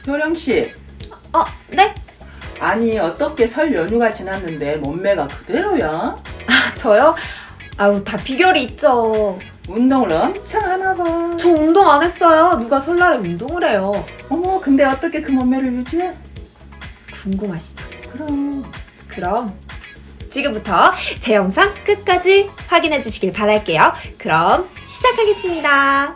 효령 씨, 네? 아니 어떻게 설 연휴가 지났는데 몸매가 그대로야? 저요? 아우, 다 비결이 있죠. 운동을 엄청 하나 봐. 저 운동 안 했어요. 누가 설날에 운동을 해요. 어머, 근데 어떻게 그 몸매를 유지해? 궁금하시죠? 그럼 지금부터 제 영상 끝까지 확인해 주시길 바랄게요. 그럼 시작하겠습니다.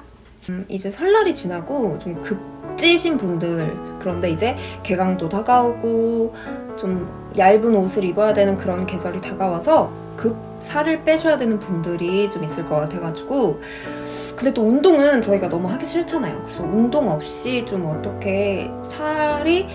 이제 설날이 지나고 좀 급지신 분들, 그런데 이제 개강도 다가오고 좀 얇은 옷을 입어야 되는 그런 계절이 다가와서 급 살을 빼셔야 되는 분들이 좀 있을 것 같아가지고, 근데 또 운동은 저희가 너무 하기 싫잖아요. 그래서 운동 없이 좀 어떻게 살이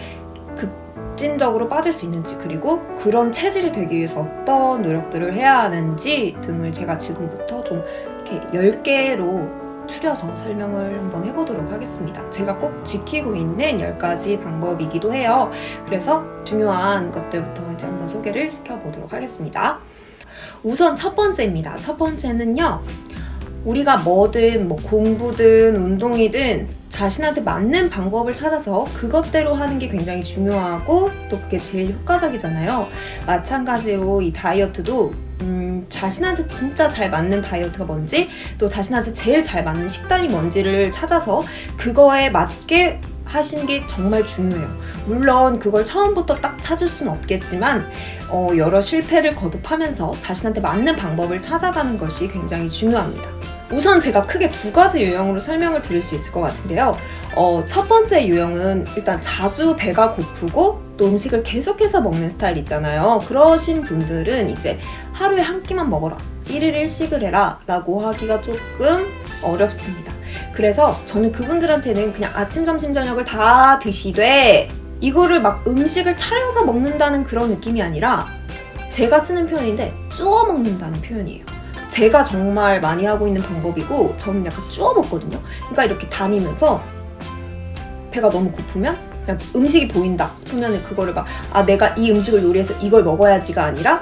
급진적으로 빠질 수 있는지, 그리고 그런 체질이 되기 위해서 어떤 노력들을 해야 하는지 등을 제가 지금부터 좀 이렇게 10개로 추려서 설명을 한번 해보도록 하겠습니다. 제가 꼭 지키고 있는 10가지 방법이기도 해요. 그래서 중요한 것들부터 이제 한번 소개를 시켜보도록 하겠습니다. 우선 첫 번째입니다. 첫 번째는요, 우리가 뭐든 뭐 공부든 운동이든 자신한테 맞는 방법을 찾아서 그것대로 하는 게 굉장히 중요하고 또 그게 제일 효과적이잖아요. 마찬가지로 이 다이어트도 자신한테 진짜 잘 맞는 다이어트가 뭔지, 또 자신한테 제일 잘 맞는 식단이 뭔지를 찾아서 그거에 맞게 하시는 게 정말 중요해요. 물론 그걸 처음부터 딱 찾을 수는 없겠지만 여러 실패를 거듭하면서 자신한테 맞는 방법을 찾아가는 것이 굉장히 중요합니다. 우선 제가 크게 2가지 유형으로 설명을 드릴 수 있을 것 같은데요. 첫 번째 유형은 일단 자주 배가 고프고 또 음식을 계속해서 먹는 스타일 있잖아요. 그러신 분들은 이제 하루에 한 끼만 먹어라, 1일 1식을 해라 라고 하기가 조금 어렵습니다. 그래서 저는 그분들한테는 그냥 아침, 점심, 저녁을 다 드시되 이거를 막 음식을 차려서 먹는다는 그런 느낌이 아니라, 제가 쓰는 표현인데 쭈어 먹는다는 표현이에요. 제가 정말 많이 하고 있는 방법이고, 저는 약간 쭈어 먹거든요. 그러니까 이렇게 다니면서 배가 너무 고프면 그냥 음식이 보인다 싶으면 그거를 막 내가 이 음식을 요리해서 이걸 먹어야지가 아니라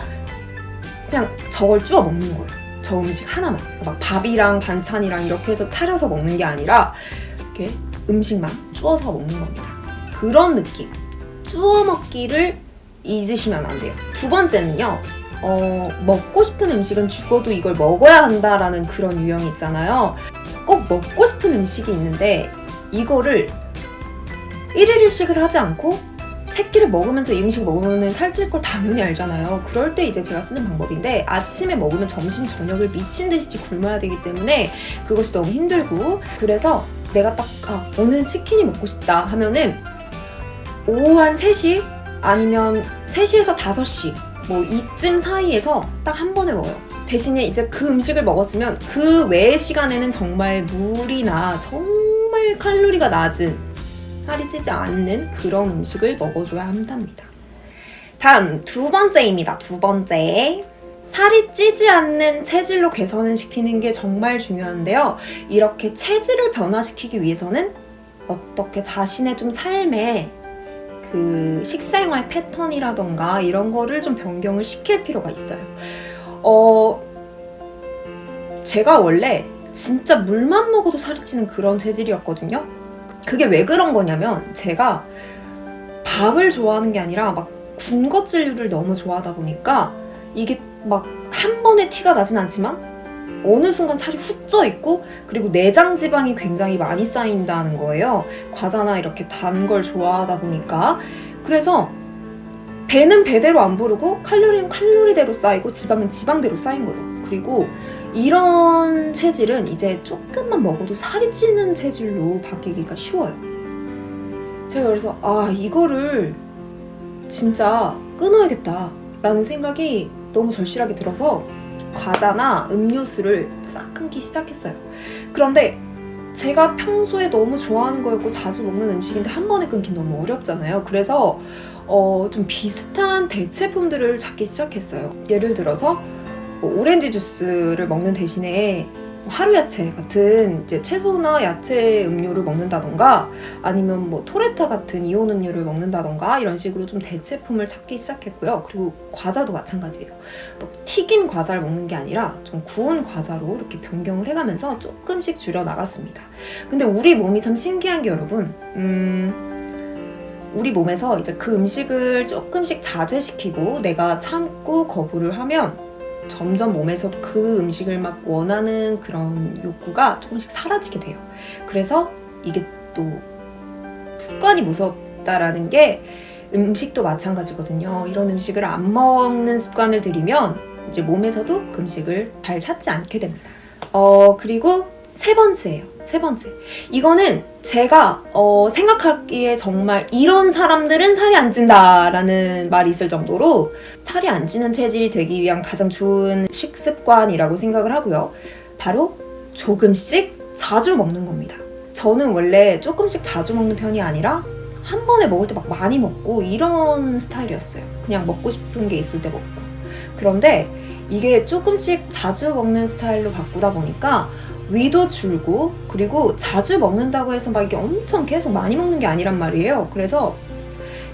그냥 저걸 쭈어 먹는 거예요. 저 음식 하나만. 막 밥이랑 반찬이랑 이렇게 해서 차려서 먹는 게 아니라 이렇게 음식만 쭈어서 먹는 겁니다. 그런 느낌. 쭈어 먹기를 잊으시면 안 돼요. 2번째는요. 먹고 싶은 음식은 죽어도 이걸 먹어야 한다라는 그런 유형이 있잖아요. 꼭 먹고 싶은 음식이 있는데 이거를 1일 1식을 하지 않고 3끼를 먹으면서 이 음식을 먹으면 살찔 걸 당연히 알잖아요. 그럴 때 이제 제가 쓰는 방법인데, 아침에 먹으면 점심, 저녁을 미친 듯이 굶어야 되기 때문에 그것이 너무 힘들고, 그래서 내가 딱 오늘은 치킨이 먹고 싶다 하면은 오후 한 3시 아니면 3시에서 5시 뭐 이쯤 사이에서 딱 한 번에 먹어요. 대신에 이제 그 음식을 먹었으면 그 외의 시간에는 정말 물이나 정말 칼로리가 낮은, 살이 찌지 않는 그런 음식을 먹어줘야 한답니다. 다음 2번째입니다. 2번째. 살이 찌지 않는 체질로 개선을 시키는 게 정말 중요한데요. 이렇게 체질을 변화시키기 위해서는 어떻게 자신의 좀 삶에 그 식생활 패턴이라던가 이런 거를 좀 변경을 시킬 필요가 있어요. 제가 원래 진짜 물만 먹어도 살이 찌는 그런 체질이었거든요. 그게 왜 그런 거냐면, 제가 밥을 좋아하는 게 아니라 막 군것질류를 너무 좋아하다 보니까 이게 막 한 번에 티가 나진 않지만 어느 순간 살이 훅 쪄 있고, 그리고 내장 지방이 굉장히 많이 쌓인다는 거예요. 과자나 이렇게 단 걸 좋아하다 보니까. 그래서 배는 배대로 안 부르고 칼로리는 칼로리대로 쌓이고 지방은 지방대로 쌓인 거죠. 그리고 이런 체질은 이제 조금만 먹어도 살이 찌는 체질로 바뀌기가 쉬워요. 제가 그래서 이거를 진짜 끊어야겠다 라는 생각이 너무 절실하게 들어서 과자나 음료수를 싹 끊기 시작했어요. 그런데 제가 평소에 너무 좋아하는 거였고 자주 먹는 음식인데 한 번에 끊긴 너무 어렵잖아요. 그래서 좀 비슷한 대체품들을 찾기 시작했어요. 예를 들어서 오렌지 주스를 먹는 대신에 하루 야채 같은 이제 채소나 야채 음료를 먹는다던가, 아니면 뭐 토레타 같은 이온 음료를 먹는다던가, 이런 식으로 좀 대체품을 찾기 시작했고요. 그리고 과자도 마찬가지예요. 튀긴 과자를 먹는 게 아니라 좀 구운 과자로 이렇게 변경을 해가면서 조금씩 줄여 나갔습니다. 근데 우리 몸이 참 신기한 게, 여러분, 우리 몸에서 이제 그 음식을 조금씩 자제시키고 내가 참고 거부를 하면 점점 몸에서도 그 음식을 막 원하는 그런 욕구가 조금씩 사라지게 돼요. 그래서 이게 또 습관이 무섭다라는 게 음식도 마찬가지거든요. 이런 음식을 안 먹는 습관을 들이면 이제 몸에서도 그 음식을 잘 찾지 않게 됩니다. 그리고 세 번째예요. 세 번째. 이거는 제가 생각하기에 정말 이런 사람들은 살이 안 찐다라는 말이 있을 정도로 살이 안 찌는 체질이 되기 위한 가장 좋은 식습관이라고 생각을 하고요. 바로 조금씩 자주 먹는 겁니다. 저는 원래 조금씩 자주 먹는 편이 아니라 한 번에 먹을 때 막 많이 먹고 이런 스타일이었어요. 그냥 먹고 싶은 게 있을 때 먹고. 그런데 이게 조금씩 자주 먹는 스타일로 바꾸다 보니까 위도 줄고, 그리고 자주 먹는다고 해서 막 이게 엄청 계속 많이 먹는 게 아니란 말이에요. 그래서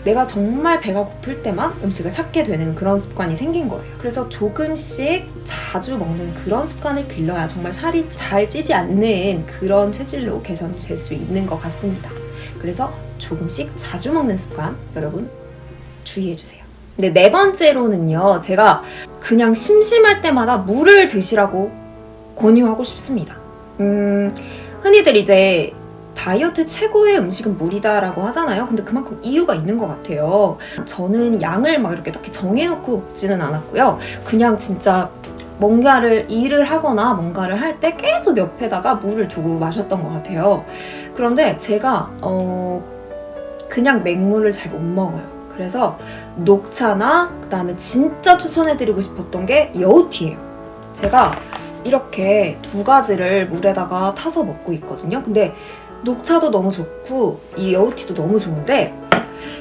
내가 정말 배가 고플 때만 음식을 찾게 되는 그런 습관이 생긴 거예요. 그래서 조금씩 자주 먹는 그런 습관을 길러야 정말 살이 잘 찌지 않는 그런 체질로 개선이 될 수 있는 것 같습니다. 그래서 조금씩 자주 먹는 습관 여러분 주의해주세요. 근데 네 번째로는요, 제가 그냥 심심할 때마다 물을 드시라고 권유하고 싶습니다. 흔히들 이제 다이어트 최고의 음식은 물이다라고 하잖아요. 근데 그만큼 이유가 있는 것 같아요. 저는 양을 막 이렇게 딱히 정해놓고 먹지는 않았고요. 그냥 진짜 뭔가를 일을 하거나 뭔가를 할 때 계속 옆에다가 물을 두고 마셨던 것 같아요. 그런데 제가 그냥 맹물을 잘 못 먹어요. 그래서 녹차나 그다음에 진짜 추천해드리고 싶었던 게 여우티예요. 제가 이렇게 두 가지를 물에다가 타서 먹고 있거든요. 근데 녹차도 너무 좋고 이 여우티도 너무 좋은데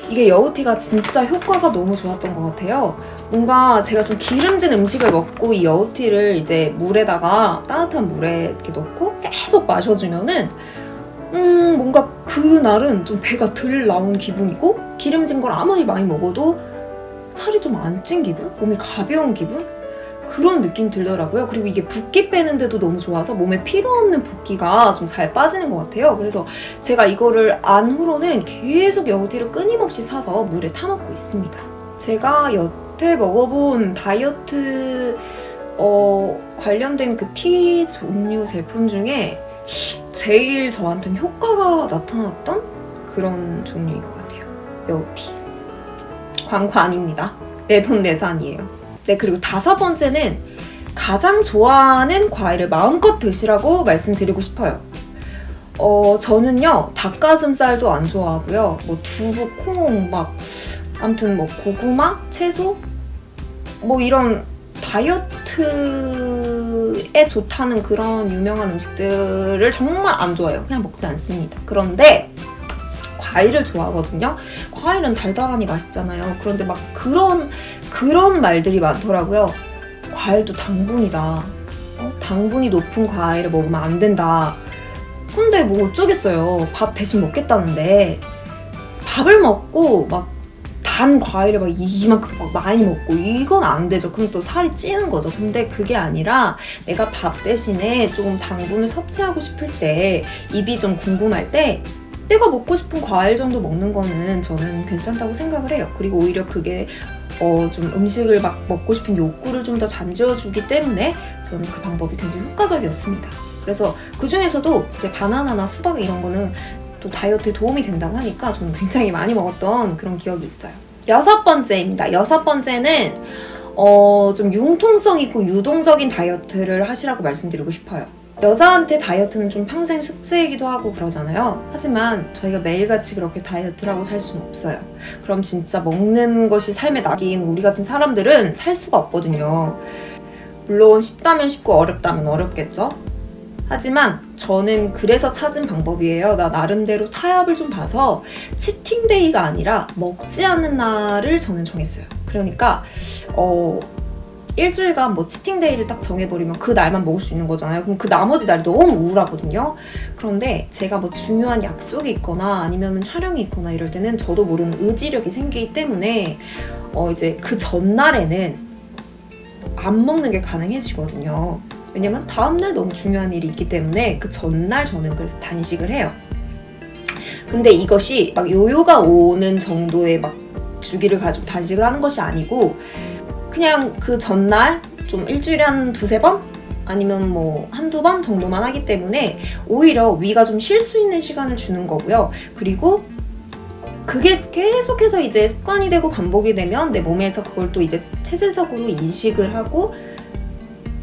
이게 여우티가 진짜 효과가 너무 좋았던 것 같아요. 뭔가 제가 좀 기름진 음식을 먹고 이 여우티를 이제 물에다가 따뜻한 물에 이렇게 넣고 계속 마셔주면은 뭔가 그날은 좀 배가 덜 나온 기분이고 기름진 걸 아무리 많이 먹어도 살이 좀 안 찐 기분? 몸이 가벼운 기분? 그런 느낌 들더라고요. 그리고 이게 붓기 빼는데도 너무 좋아서 몸에 필요 없는 붓기가 좀 잘 빠지는 것 같아요. 그래서 제가 이거를 안 후로는 계속 여우티를 끊임없이 사서 물에 타먹고 있습니다. 제가 여태 먹어본 다이어트 관련된 그 티 종류 제품 중에 제일 저한테는 효과가 나타났던 그런 종류인 것 같아요. 여우티. 광고 아닙니다. 내 돈 내산이에요. 네, 그리고 다섯 번째는 가장 좋아하는 과일을 마음껏 드시라고 말씀드리고 싶어요. 저는요, 닭가슴살도 안 좋아하고요. 뭐 두부, 콩, 아무튼 고구마, 채소, 이런 다이어트에 좋다는 그런 유명한 음식들을 정말 안 좋아해요. 그냥 먹지 않습니다. 그런데 과일을 좋아하거든요. 과일은 달달하니 맛있잖아요. 그런데 막 그런 말들이 많더라고요. 과일도 당분이다. 당분이 높은 과일을 먹으면 안 된다. 근데 뭐 어쩌겠어요. 밥 대신 먹겠다는데 밥을 먹고 단 과일을 이만큼 많이 먹고 이건 안 되죠. 그럼 또 살이 찌는 거죠. 근데 그게 아니라 내가 밥 대신에 조금 당분을 섭취하고 싶을 때 입이 좀 궁금할 때 내가 먹고 싶은 과일 정도 먹는 거는 저는 괜찮다고 생각을 해요. 그리고 오히려 그게 좀 음식을 먹고 싶은 욕구를 좀 더 잠재워주기 때문에 저는 그 방법이 굉장히 효과적이었습니다. 그래서 그 중에서도 이제 바나나나 수박 이런 거는 또 다이어트에 도움이 된다고 하니까 저는 굉장히 많이 먹었던 그런 기억이 있어요. 여섯 번째입니다. 여섯 번째는 좀 융통성 있고 유동적인 다이어트를 하시라고 말씀드리고 싶어요. 여자한테 다이어트는 좀 평생 숙제이기도 하고 그러잖아요. 하지만 저희가 매일같이 그렇게 다이어트를 하고 살 수는 없어요. 그럼 진짜 먹는 것이 삶의 낙인 우리 같은 사람들은 살 수가 없거든요. 물론 쉽다면 쉽고 어렵다면 어렵겠죠? 하지만 저는 그래서 찾은 방법이에요. 나 나름대로 타협을 좀 봐서 치팅데이가 아니라 먹지 않는 날을 저는 정했어요. 그러니까 일주일간 치팅데이를 딱 정해버리면 그 날만 먹을 수 있는 거잖아요. 그럼 그 나머지 날이 너무 우울하거든요. 그런데 제가 중요한 약속이 있거나 아니면 촬영이 있거나 이럴 때는 저도 모르는 의지력이 생기기 때문에 이제 그 전날에는 안 먹는 게 가능해지거든요. 왜냐면 다음날 너무 중요한 일이 있기 때문에 그 전날 저는 그래서 단식을 해요. 근데 이것이 막 요요가 오는 정도의 막 주기를 가지고 단식을 하는 것이 아니고 그냥 그 전날 좀 일주일에 한 두세 번? 아니면 뭐 한두 번 정도만 하기 때문에 오히려 위가 좀 쉴 수 있는 시간을 주는 거고요. 그리고 그게 계속해서 이제 습관이 되고 반복이 되면 내 몸에서 그걸 또 이제 체질적으로 인식을 하고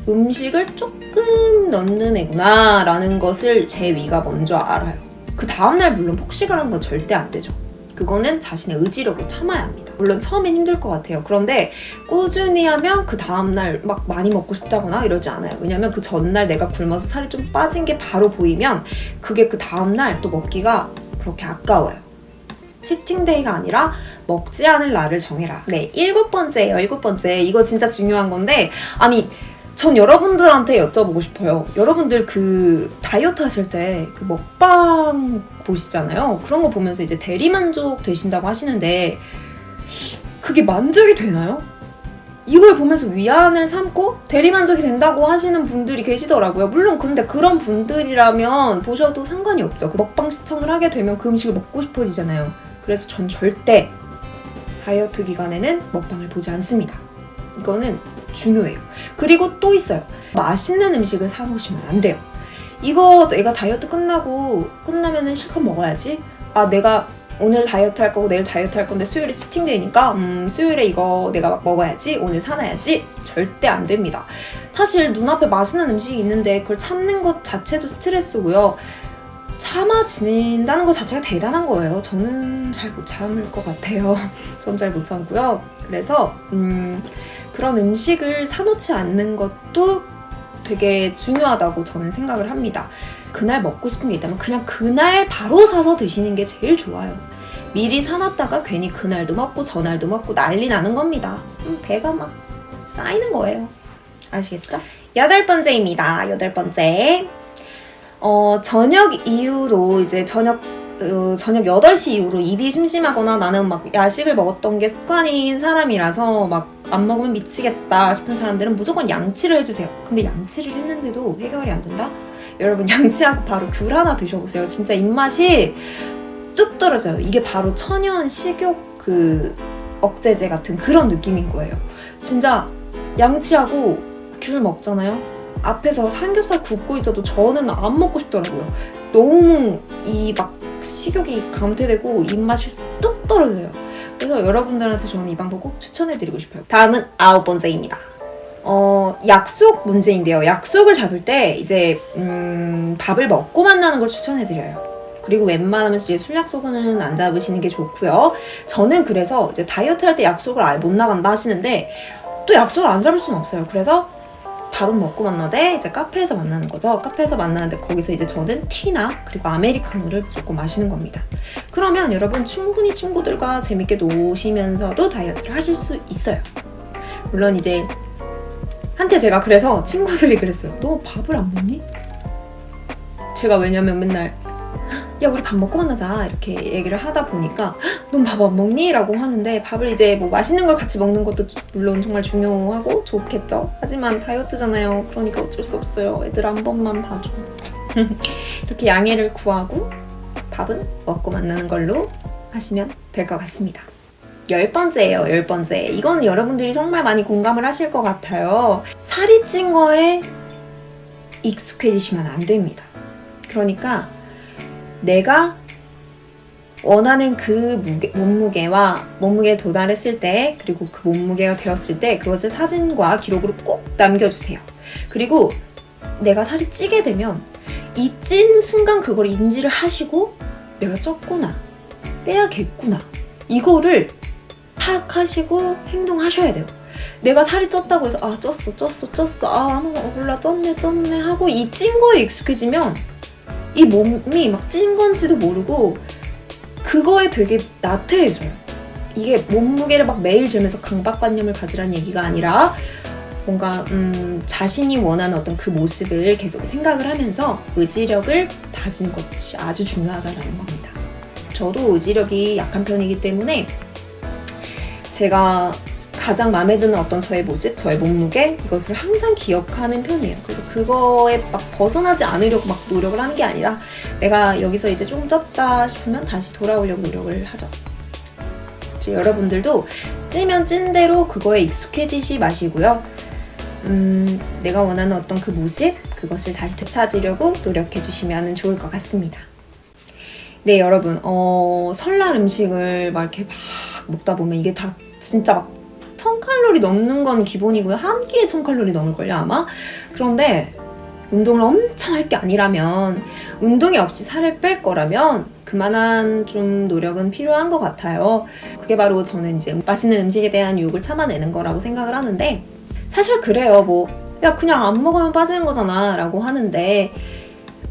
음식을 조금 넣는 애구나 라는 것을 제 위가 먼저 알아요. 그 다음날 물론 폭식을 하는 건 절대 안 되죠. 그거는 자신의 의지력으로 참아야 합니다. 물론 처음엔 힘들 것 같아요. 그런데 꾸준히 하면 그 다음날 막 많이 먹고 싶다거나 이러지 않아요. 왜냐면 그 전날 내가 굶어서 살이 좀 빠진 게 바로 보이면 그게 그 다음날 또 먹기가 그렇게 아까워요. 치팅데이가 아니라 먹지 않을 날을 정해라. 네, 7번째예요. 7번째. 이거 진짜 중요한 건데 아니 전 여러분들한테 여쭤보고 싶어요. 여러분들 그 다이어트 하실 때 그 먹방 보시잖아요. 그런 거 보면서 이제 대리만족 되신다고 하시는데 그게 만족이 되나요? 이걸 보면서 위안을 삼고 대리만족이 된다고 하시는 분들이 계시더라고요. 물론 근데 그런 분들이라면 보셔도 상관이 없죠. 그 먹방 시청을 하게 되면 그 음식을 먹고 싶어지잖아요. 그래서 전 절대 다이어트 기간에는 먹방을 보지 않습니다. 이거는 중요해요. 그리고 또 있어요. 맛있는 음식을 사놓으시면 안 돼요. 이거 내가 다이어트 끝나면은 실컷 먹어야지. 아 내가 오늘 다이어트 할 거고 내일 다이어트 할 건데 수요일에 치팅데이니까 수요일에 이거 내가 막 먹어야지. 오늘 사놔야지. 절대 안 됩니다. 사실 눈앞에 맛있는 음식이 있는데 그걸 참는 것 자체도 스트레스고요. 참아 지낸다는 것 자체가 대단한 거예요. 저는 잘 못 참을 것 같아요. 전 잘 못 참고요. 그래서 그런 음식을 사놓지 않는 것도 되게 중요하다고 저는 생각을 합니다. 그날 먹고 싶은 게 있다면 그냥 그날 바로 사서 드시는 게 제일 좋아요. 미리 사놨다가 괜히 그날도 먹고 저날도 먹고 난리 나는 겁니다. 배가 막 쌓이는 거예요. 아시겠죠? 8번째입니다. 8번째. 저녁 이후로 이제 저녁 8시 이후로 입이 심심하거나 나는 막 야식을 먹었던 게 습관인 사람이라서 막 안 먹으면 미치겠다 싶은 사람들은 무조건 양치를 해주세요. 근데 양치를 했는데도 해결이 안 된다? 여러분 양치하고 바로 귤 하나 드셔보세요. 진짜 입맛이 뚝 떨어져요. 이게 바로 천연 식욕 그 억제제 같은 그런 느낌인 거예요. 진짜 양치하고 귤 먹잖아요. 앞에서 삼겹살 굽고 있어도 저는 안 먹고 싶더라고요. 너무 이 막 식욕이 감퇴되고 입맛이 뚝 떨어져요. 그래서 여러분들한테 저는 이 방법 꼭 추천해드리고 싶어요. 다음은 9번째입니다. 약속 문제인데요. 약속을 잡을 때 이제 밥을 먹고 만나는 걸 추천해드려요. 그리고 웬만하면 이제 술 약속은 안 잡으시는 게 좋고요. 저는 그래서 이제 다이어트 할 때 약속을 아예 못 나간다 하시는데 또 약속을 안 잡을 수는 없어요. 그래서 밥은 먹고 만나되 이제 카페에서 만나는 거죠. 카페에서 만나는데 거기서 이제 저는 티나 그리고 아메리카노를 무조건 마시는 겁니다. 그러면 여러분 충분히 친구들과 재밌게 노시면서도 다이어트를 하실 수 있어요. 물론 이제 한때 제가 그래서 친구들이 그랬어요. 너 밥을 안 먹니? 제가 왜냐면 맨날 야 우리 밥 먹고 만나자 이렇게 얘기를 하다 보니까 넌 밥 안 먹니? 라고 하는데 밥을 이제 뭐 맛있는 걸 같이 먹는 것도 물론 정말 중요하고 좋겠죠. 하지만 다이어트잖아요. 그러니까 어쩔 수 없어요. 애들 한 번만 봐줘. 이렇게 양해를 구하고 밥은 먹고 만나는 걸로 하시면 될 것 같습니다. 10번째예요. 10번째. 이건 여러분들이 정말 많이 공감을 하실 것 같아요. 살이 찐 거에 익숙해지시면 안 됩니다. 그러니까 내가 원하는 그 몸무게에 도달했을 때 그리고 그 몸무게가 되었을 때 그것을 사진과 기록으로 꼭 남겨주세요. 그리고 내가 살이 찌게 되면 이 찐 순간 그걸 인지를 하시고 내가 쪘구나, 빼야겠구나 이거를 파악하시고 행동하셔야 돼요. 내가 살이 쪘다고 해서 아 쪘어 아 몰라 쪘네 하고 이 찐 거에 익숙해지면 이 몸이 막 찐 건지도 모르고 그거에 되게 나태해져요. 이게 몸무게를 막 매일 재면서 강박관념을 가지라는 얘기가 아니라 뭔가 자신이 원하는 어떤 그 모습을 계속 생각을 하면서 의지력을 다지는 것이 아주 중요하다라는 겁니다. 저도 의지력이 약한 편이기 때문에 제가 가장 마음에 드는 어떤 저의 모습, 저의 몸무게 이것을 항상 기억하는 편이에요. 그래서 그거에 막 벗어나지 않으려고 막 노력을 하는 게 아니라 내가 여기서 이제 조금 쪘다 싶으면 다시 돌아오려고 노력을 하죠. 여러분들도 찌면 찐 대로 그거에 익숙해지시 마시고요. 내가 원하는 어떤 그 모습, 그것을 다시 되찾으려고 노력해 주시면 좋을 것 같습니다. 네, 여러분, 설날 음식을 막 이렇게 막 먹다 보면 이게 다 진짜 막 1000칼로리 넘는 건 기본이고요. 한 끼에 1000칼로리 넘을걸요, 아마? 그런데 운동을 엄청 할 게 아니라면, 운동이 없이 살을 뺄 거라면 그만한 좀 노력은 필요한 것 같아요. 그게 바로 저는 이제 맛있는 음식에 대한 유혹을 참아내는 거라고 생각을 하는데, 사실 그래요. 뭐 야 그냥 안 먹으면 빠지는 거잖아 라고 하는데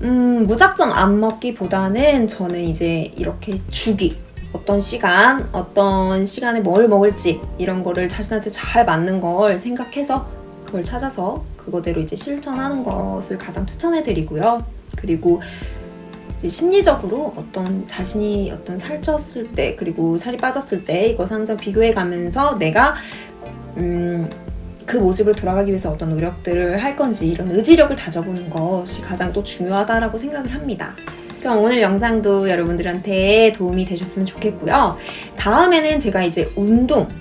무작정 안 먹기보다는 저는 이제 이렇게 주기, 어떤 시간에 뭘 먹을지 이런 거를 자신한테 잘 맞는 걸 생각해서 그걸 찾아서 그거대로 이제 실천하는 것을 가장 추천해드리고요. 그리고 심리적으로 어떤 자신이 어떤 살쪘을 때 그리고 살이 빠졌을 때 이것을 항상 비교해 가면서 내가 그 모습으로 돌아가기 위해서 어떤 노력들을 할 건지 이런 의지력을 다져보는 것이 가장 또 중요하다라고 생각을 합니다. 그럼 오늘 영상도 여러분들한테 도움이 되셨으면 좋겠고요. 다음에는 제가 이제 운동을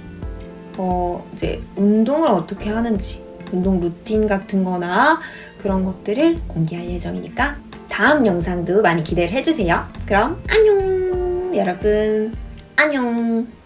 어떻게 하는지 운동 루틴 같은 거나 그런 것들을 공개할 예정이니까 다음 영상도 많이 기대를 해주세요. 그럼 안녕 여러분, 안녕.